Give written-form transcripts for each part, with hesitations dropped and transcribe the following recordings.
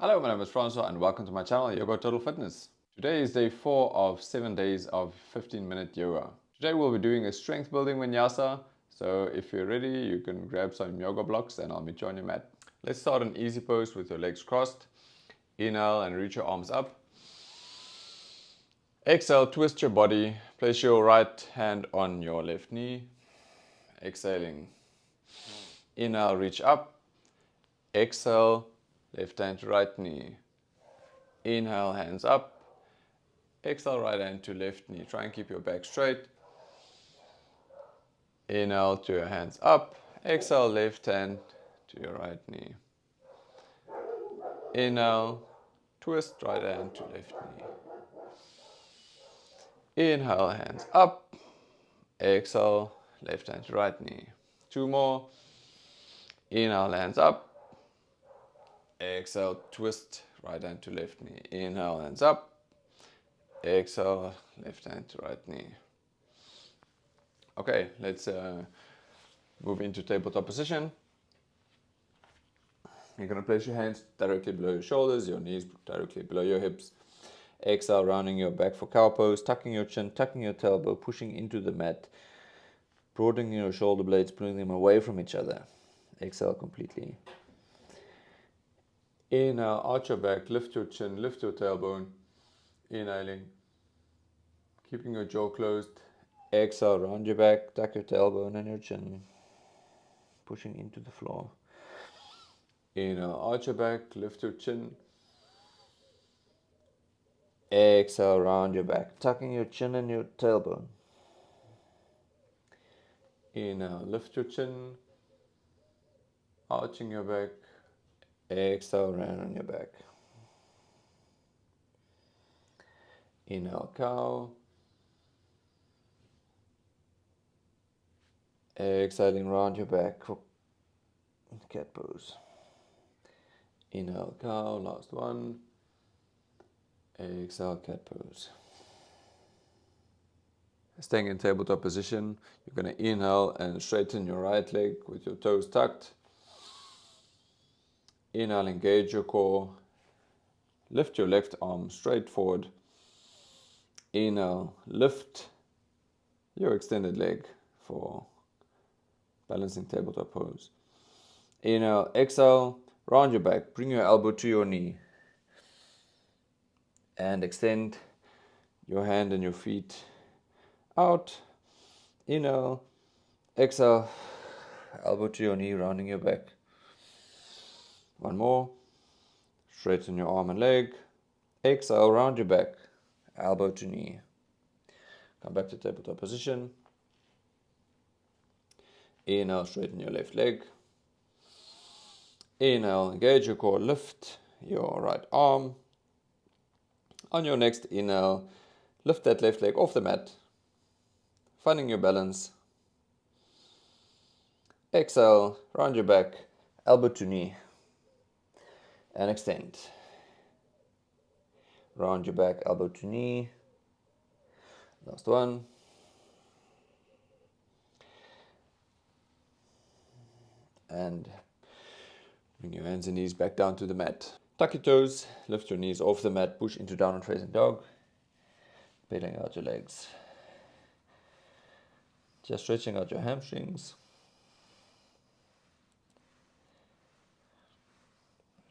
Hello, my name is Francois and welcome to my channel, Yoga Total Fitness. Today is day 4 of 7 days of 15-minute yoga. Today we'll be doing a strength building vinyasa, so if you're ready you can grab some yoga blocks and I'll meet you on your mat. Let's start an easy pose with your legs crossed. Inhale and reach your arms up. Exhale, twist your body, place your right hand on your left knee. Exhaling. Inhale, reach up. Exhale, left hand to right knee. Inhale, hands up. Exhale, right hand to left knee. Try and keep your back straight. Inhale to your hands up. Exhale, left hand to your right knee. Inhale, twist right hand to left knee. Inhale, hands up. Exhale, left hand to right knee. 2 more. Inhale, hands up. Exhale, twist right hand to left knee. Inhale, hands up. Exhale, left hand to right knee. Okay, let's move into tabletop position. You're going to place your hands directly below your shoulders, your knees directly below your hips. Exhale, rounding your back for cow pose, tucking your chin, tucking your tailbone, pushing into the mat, broadening your shoulder blades, pulling them away from each other. Exhale completely. Inhale, arch your back, lift your chin, lift your tailbone. Inhaling, keeping your jaw closed. Exhale, round your back, tuck your tailbone and your chin, pushing into the floor. Inhale, arch your back, lift your chin. Exhale, round your back, tucking your chin and your tailbone. Inhale, lift your chin, arching your back. Exhale, round on your back. Inhale, cow. Exhaling, round your back for cat pose. Inhale, cow, last one. Exhale, cat pose. Staying in tabletop position, you're going to inhale and straighten your right leg with your toes tucked. Inhale, engage your core. Lift your left arm straight forward. Inhale, lift your extended leg for balancing tabletop pose. Inhale, exhale, round your back, bring your elbow to your knee. And extend your hand and your feet out. Inhale, exhale, elbow to your knee, rounding your back. One more. Straighten your arm and leg. Exhale, round your back, elbow to knee. Come back to tabletop position. Inhale, straighten your left leg. Inhale, engage your core, lift your right arm. On your next inhale, lift that left leg off the mat, finding your balance. Exhale, round your back, elbow to knee, and extend. Round your back, elbow to knee. Last one. And bring your hands and knees back down to the mat. Tuck your toes, lift your knees off the mat, push into downward facing dog. Pedaling out your legs. Just stretching out your hamstrings.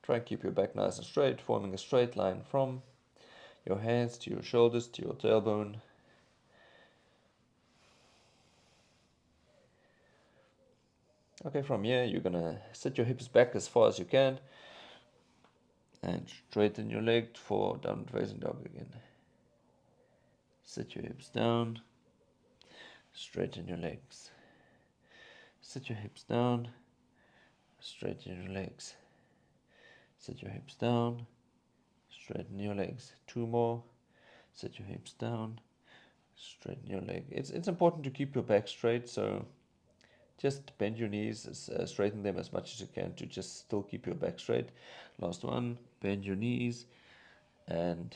Try and keep your back nice and straight, forming a straight line from your hands to your shoulders to your tailbone. Okay, from here you're going to sit your hips back as far as you can and straighten your leg for downward facing dog again. Sit your hips down, straighten your legs. Sit your hips down, straighten your legs. Sit your hips down, straighten your legs. 2 more. Sit your hips down, straighten your leg. It's important to keep your back straight, so just bend your knees, straighten them as much as you can to just still keep your back straight. Last one, bend your knees and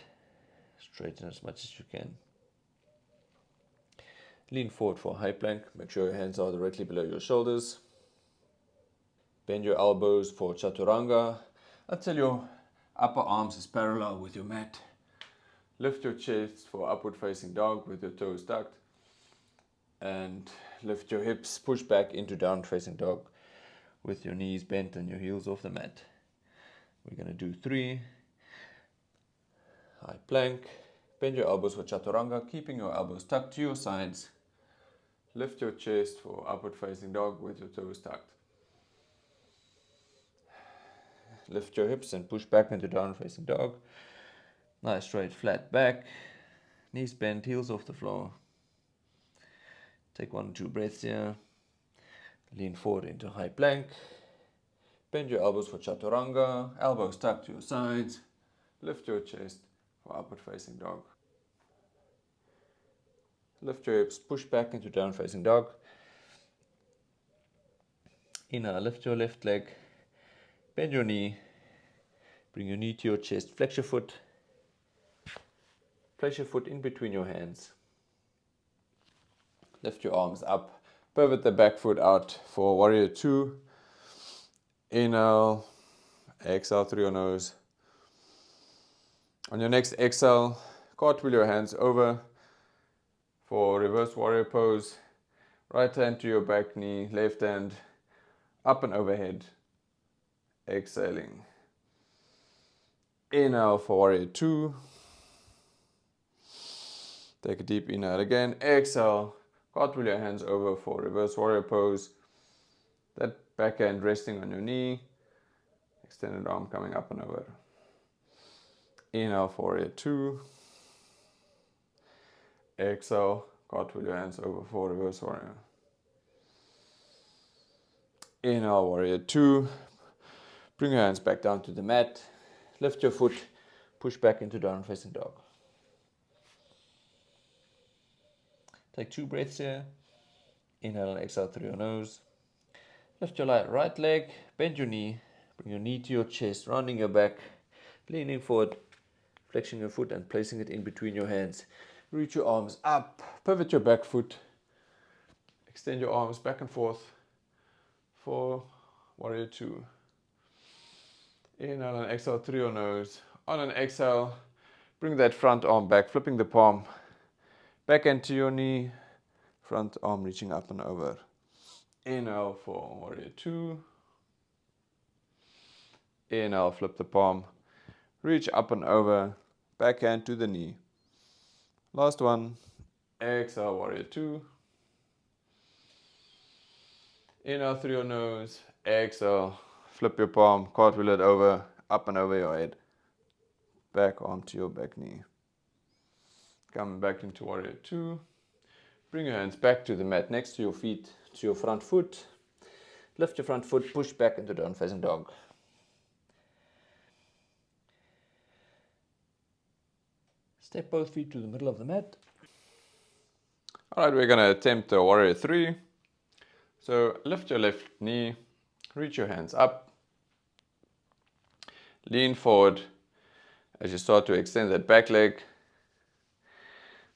straighten as much as you can. Lean forward for a high plank. Make sure your hands are directly below your shoulders. Bend your elbows for chaturanga until your Upper arms is parallel with your mat. Lift your chest for upward facing dog with your toes tucked. And lift your hips, push back into downward facing dog with your knees bent and your heels off the mat. We're going to do 3. High plank. Bend your elbows for chaturanga, keeping your elbows tucked to your sides. Lift your chest for upward facing dog with your toes tucked. Lift your hips and push back into downward facing dog. Nice straight flat back. Knees bent, heels off the floor. Take 1 or 2 breaths here. Lean forward into high plank. Bend your elbows for chaturanga. Elbows tucked to your sides. Lift your chest for upward facing dog. Lift your hips, push back into downward facing dog. Inhale, lift your left leg. Bend your knee. Bring your knee to your chest. Flex your foot. Place your foot in between your hands. Lift your arms up. Pivot the back foot out for warrior 2. Inhale. Exhale through your nose. On your next exhale, cartwheel your hands over for reverse warrior pose. Right hand to your back knee, left hand up and overhead. Exhaling. Inhale for warrior 2. Take a deep inhale again. Exhale. Cartwheel your hands over for reverse warrior pose. That back hand resting on your knee. Extended arm coming up and over. Inhale for warrior 2. Exhale. Cartwheel your hands over for reverse warrior. Inhale, warrior 2. Bring your hands back down to the mat. Lift your foot. Push back into downward facing dog. Take 2 breaths here. Inhale and exhale through your nose. Lift your right leg. Bend your knee. Bring your knee to your chest, rounding your back. Leaning forward. Flexing your foot and placing it in between your hands. Reach your arms up. Pivot your back foot. Extend your arms back and forth for warrior 2. Inhale and exhale through your nose. On an exhale, bring that front arm back, flipping the palm back into your knee. Front arm reaching up and over. Inhale for warrior 2. Inhale, flip the palm. Reach up and over. Back hand to the knee. Last one. Exhale, warrior 2. Inhale through your nose. Exhale. Flip your palm. Cartwheel it over. Up and over your head. Back arm to your back knee. Come back into warrior 2. Bring your hands back to the mat next to your feet, to your front foot. Lift your front foot. Push back into down facing dog. Step both feet to the middle of the mat. Alright, we're going to attempt a warrior 3. So lift your left knee, reach your hands up, lean forward as you start to extend that back leg.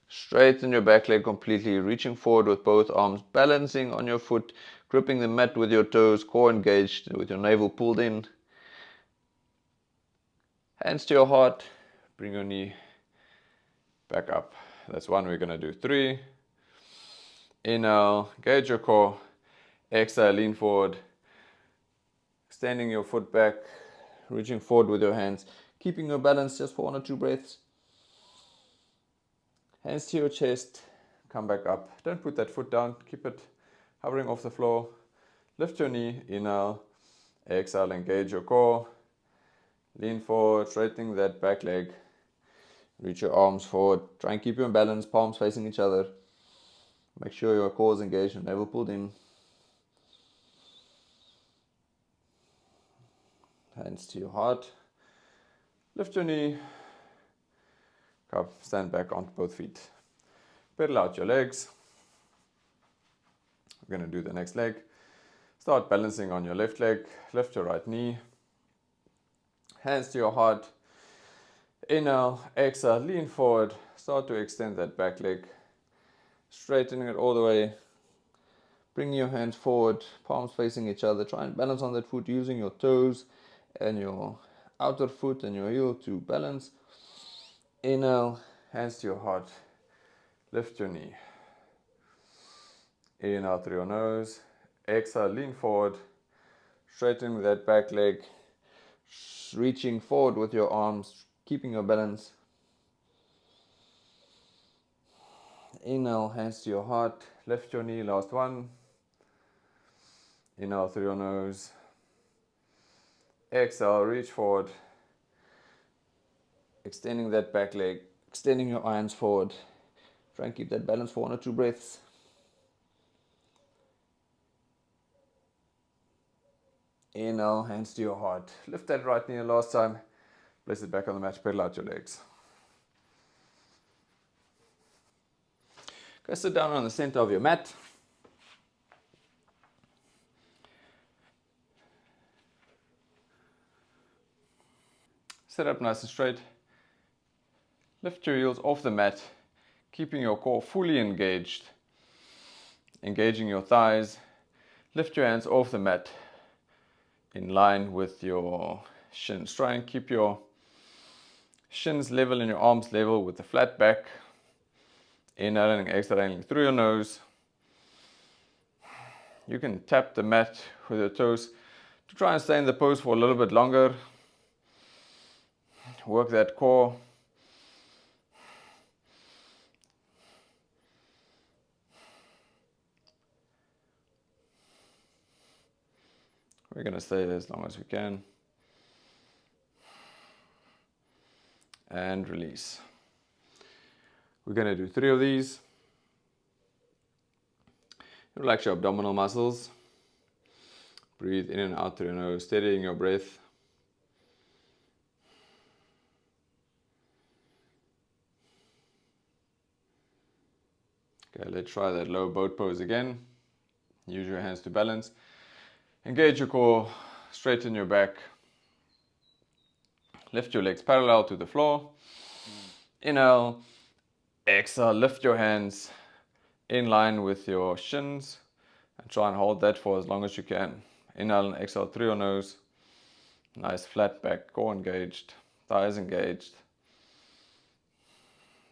Straighten your back leg completely, reaching forward with both arms, balancing on your foot, gripping the mat with your toes, core engaged with your navel pulled in. Hands to your heart, bring your knee back up. That's 1. We're going to do 3. Inhale, engage your core. Exhale, lean forward, extending your foot back, reaching forward with your hands, keeping your balance just for 1 or 2 breaths. Hands to your chest, come back up. Don't put that foot down, keep it hovering off the floor. Lift your knee, inhale, exhale, engage your core. Lean forward, straightening that back leg. Reach your arms forward, try and keep your balance, palms facing each other. Make sure your core is engaged and navel pulled in. Hands to your heart. Lift your knee. Come, stand back onto both feet. Pedal out your legs. We're going to do the next leg. Start balancing on your left leg. Lift your right knee. Hands to your heart. Inhale, exhale, lean forward. Start to extend that back leg. Straightening it all the way. Bring your hands forward, palms facing each other. Try and balance on that foot using your toes and your outer foot and your heel to balance. Inhale, hands to your heart. Lift your knee. Inhale through your nose. Exhale, lean forward. Straighten that back leg. Reaching forward with your arms, keeping your balance. Inhale, hands to your heart. Lift your knee, last one. Inhale through your nose. Exhale, reach forward. Extending that back leg. Extending your arms forward. Try and keep that balance for 1 or 2 breaths. Inhale, hands to your heart. Lift that right knee last time. Place it back on the mat, pedal out your legs. Go sit down on the center of your mat. Sit up nice and straight. Lift your heels off the mat, keeping your core fully engaged. Engaging your thighs. Lift your hands off the mat in line with your shins. Try and keep your shins level and your arms level with the flat back. Inhaling, exhaling through your nose. You can tap the mat with your toes to try and stay in the pose for a little bit longer. Work that core. We're going to stay there as long as we can. And release. We're going to do 3 of these. Relax your abdominal muscles. Breathe in and out through your nose, steadying your breath. Okay, let's try that low boat pose again. Use your hands to balance. Engage your core, straighten your back. Lift your legs parallel to the floor. Inhale, exhale, lift your hands in line with your shins and try and hold that for as long as you can. Inhale and exhale through your nose. Nice flat back, core engaged, thighs engaged.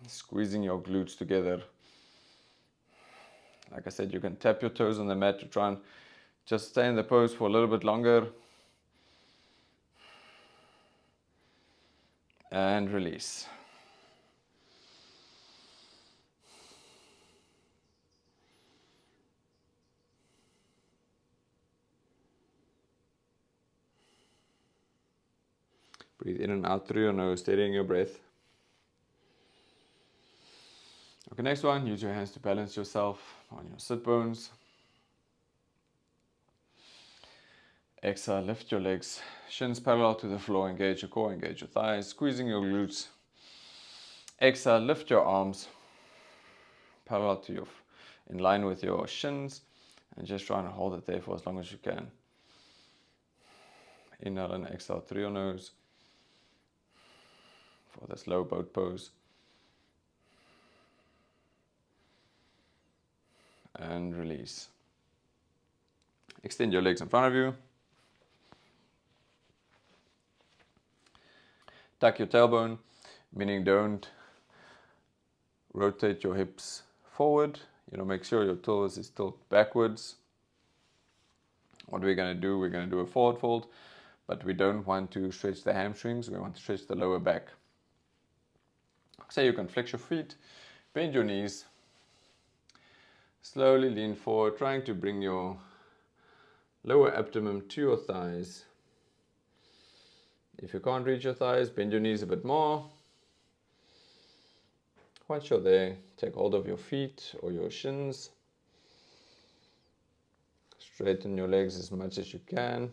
Squeezing your glutes together. Like I said, you can tap your toes on the mat to try and just stay in the pose for a little bit longer. And release. Breathe in and out through your nose, steadying your breath. Okay, next one, use your hands to balance yourself on your sit bones. Exhale, lift your legs, shins parallel to the floor, engage your core, engage your thighs, squeezing your glutes. Exhale, lift your arms parallel to your, in line with your shins, and just try and hold it there for as long as you can. Inhale and exhale through your nose for this low boat pose. And release. Extend your legs in front of you. Tuck your tailbone, meaning don't rotate your hips forward. Make sure your toes is tilted backwards. What we're going to do, we're going to do a forward fold, but we don't want to stretch the hamstrings. We want to stretch the lower back. So you can flex your feet, bend your knees, slowly lean forward, trying to bring your lower abdomen to your thighs. If you can't reach your thighs, bend your knees a bit more. Once you're there, take hold of your feet or your shins. Straighten your legs as much as you can,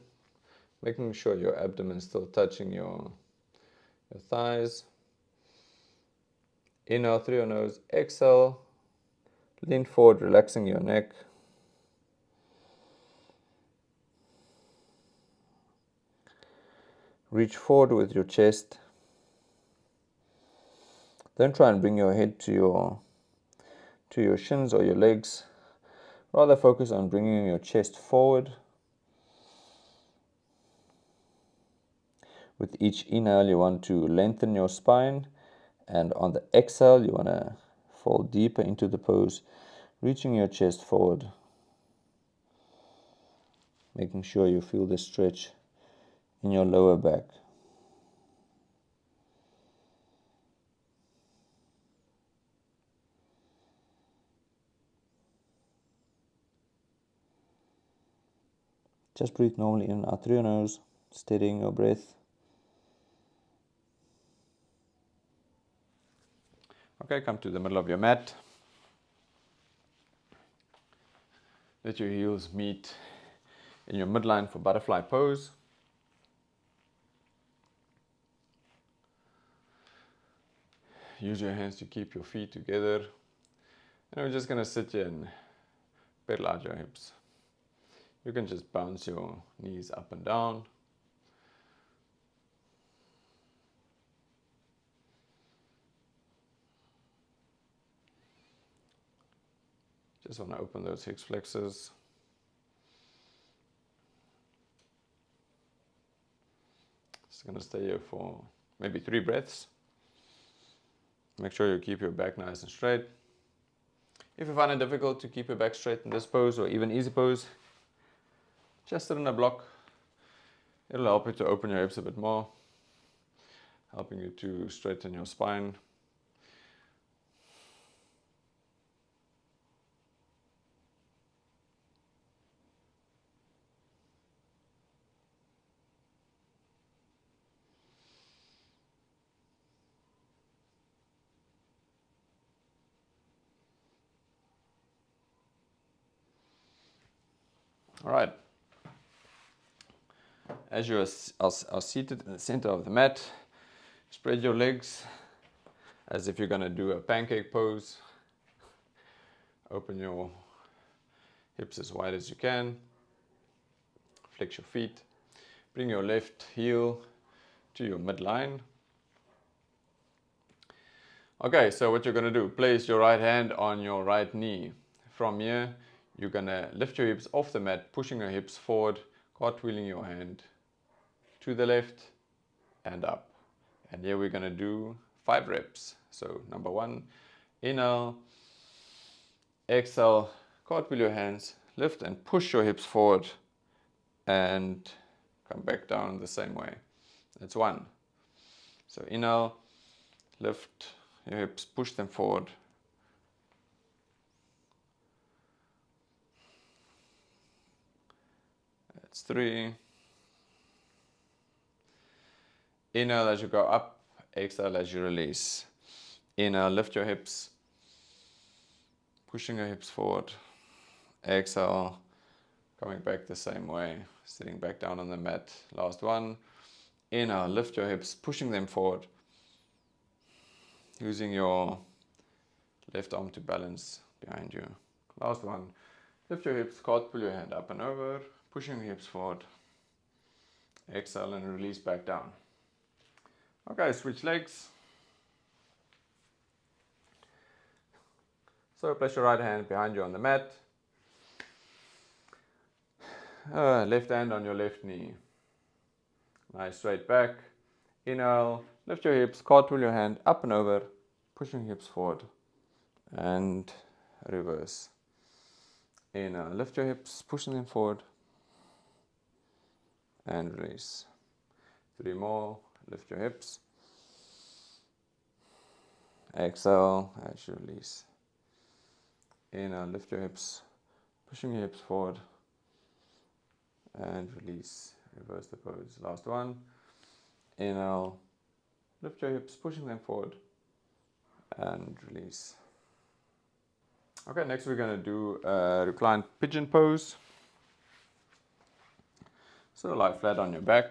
making sure your abdomen is still touching your thighs. Inhale through your nose, exhale, lean forward, relaxing your neck. Reach forward with your chest. Don't try and bring your head to your shins or your legs. Rather focus on bringing your chest forward. With each inhale, you want to lengthen your spine, and on the exhale, you want to fall deeper into the pose, reaching your chest forward, making sure you feel the stretch in your lower back. Just breathe normally in and out through your nose, steadying your breath. Okay, come to the middle of your mat. Let your heels meet in your midline for butterfly pose. Use your hands to keep your feet together. And we're just going to sit here and pedal out your hips. You can just bounce your knees up and down. Just want to open those hip flexors. Just going to stay here for maybe 3 breaths. Make sure you keep your back nice and straight. If you find it difficult to keep your back straight in this pose or even easy pose, just sit in a block. It'll help you to open your hips a bit more, helping you to straighten your spine. All right. As you are seated in the center of the mat, spread your legs as if you're going to do a pancake pose. Open your hips as wide as you can. Flex your feet. Bring your left heel to your midline. Okay, so what you're going to do, place your right hand on your right knee. From here, you're going to lift your hips off the mat, pushing your hips forward, cartwheeling your hand to the left and up. And here we're going to do 5 reps. So number 1, inhale, exhale, cartwheel your hands, lift and push your hips forward and come back down the same way. That's 1. So inhale, lift your hips, push them forward. That's 3. Inhale as you go up, exhale as you release. Inhale, lift your hips, pushing your hips forward. Exhale, coming back the same way, sitting back down on the mat. Last 1. Inhale, lift your hips, pushing them forward. Using your left arm to balance behind you. Last 1. Lift your hips, cartwheel your hand up and over, pushing the hips forward. Exhale and release back down. Okay, switch legs. So place your right hand behind you on the mat. Left hand on your left knee. Nice straight back. Inhale, lift your hips, cartwheel your hand up and over, pushing hips forward. And reverse. Inhale, lift your hips, pushing them forward. And release. 3 more. Lift your hips. Exhale as you release. Inhale, lift your hips, pushing your hips forward. And release. Reverse the pose. Last 1. Inhale, lift your hips, pushing them forward. And release. Okay, next we're going to do a reclined pigeon pose. So lie flat on your back.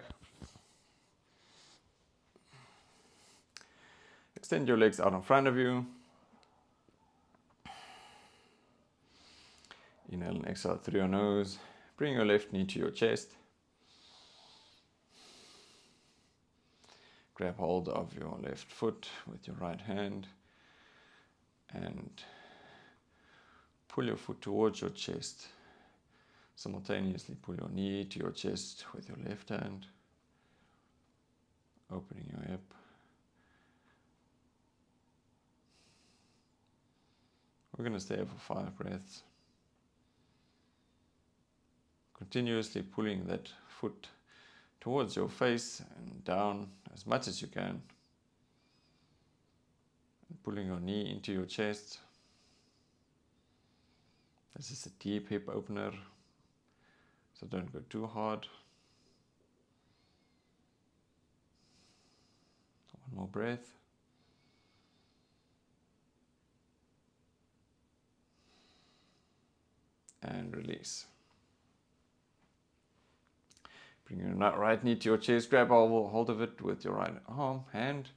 Extend your legs out in front of you. Inhale and exhale through your nose. Bring your left knee to your chest. Grab hold of your left foot with your right hand and pull your foot towards your chest. Simultaneously pull your knee to your chest with your left hand. opening your hip. We're going to stay here for 5 breaths. Continuously pulling that foot towards your face and down as much as you can. And pulling your knee into your chest. This is a deep hip opener, so don't go too hard. One more breath. And release. Bring your right knee to your chest, grab hold of it with your right hand.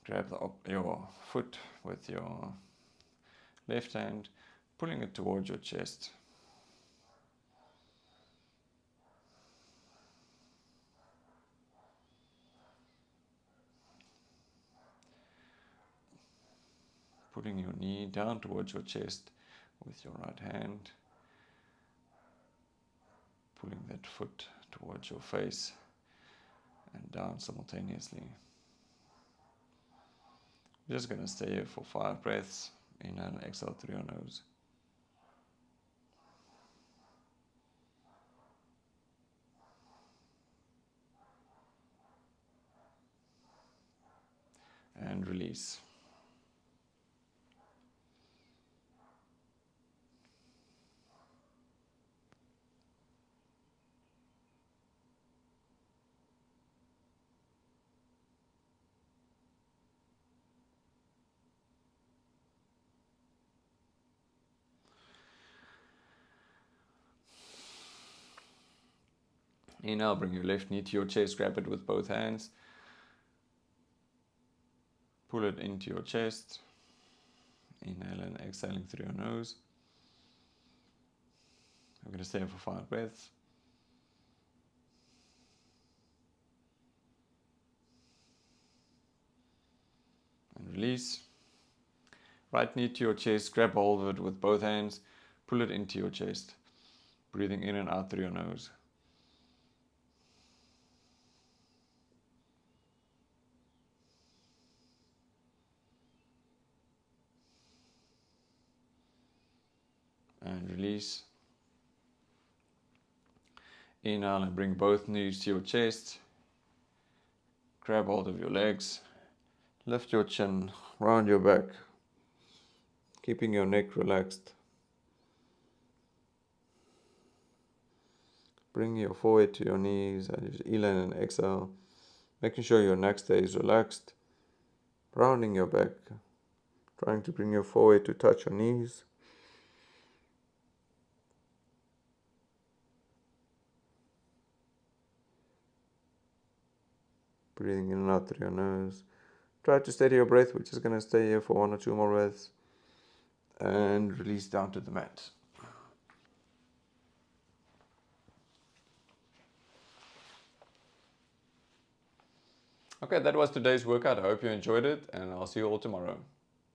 Grab your foot with your left hand, pulling it towards your chest. Putting your knee down towards your chest with your right hand. Pulling that foot towards your face and down simultaneously. We're just going to stay here for 5 breaths. Inhale and exhale through your nose. And release. Inhale, bring your left knee to your chest, grab it with both hands. Pull it into your chest. Inhale and exhaling through your nose. I'm going to stay here for 5 breaths. And release. Right knee to your chest, grab hold of it with both hands. Pull it into your chest. Breathing in and out through your nose. And release. Inhale and bring both knees to your chest. Grab hold of your legs. Lift your chin, round your back, keeping your neck relaxed. Bring your forehead to your knees and just inhale and exhale, making sure your neck stays relaxed. Rounding your back, trying to bring your forehead to touch your knees. Breathing in and out through your nose. Try to steady your breath. We're just going to stay here for 1 or 2 more breaths. And release down to the mat. Okay, that was today's workout. I hope you enjoyed it, and I'll see you all tomorrow.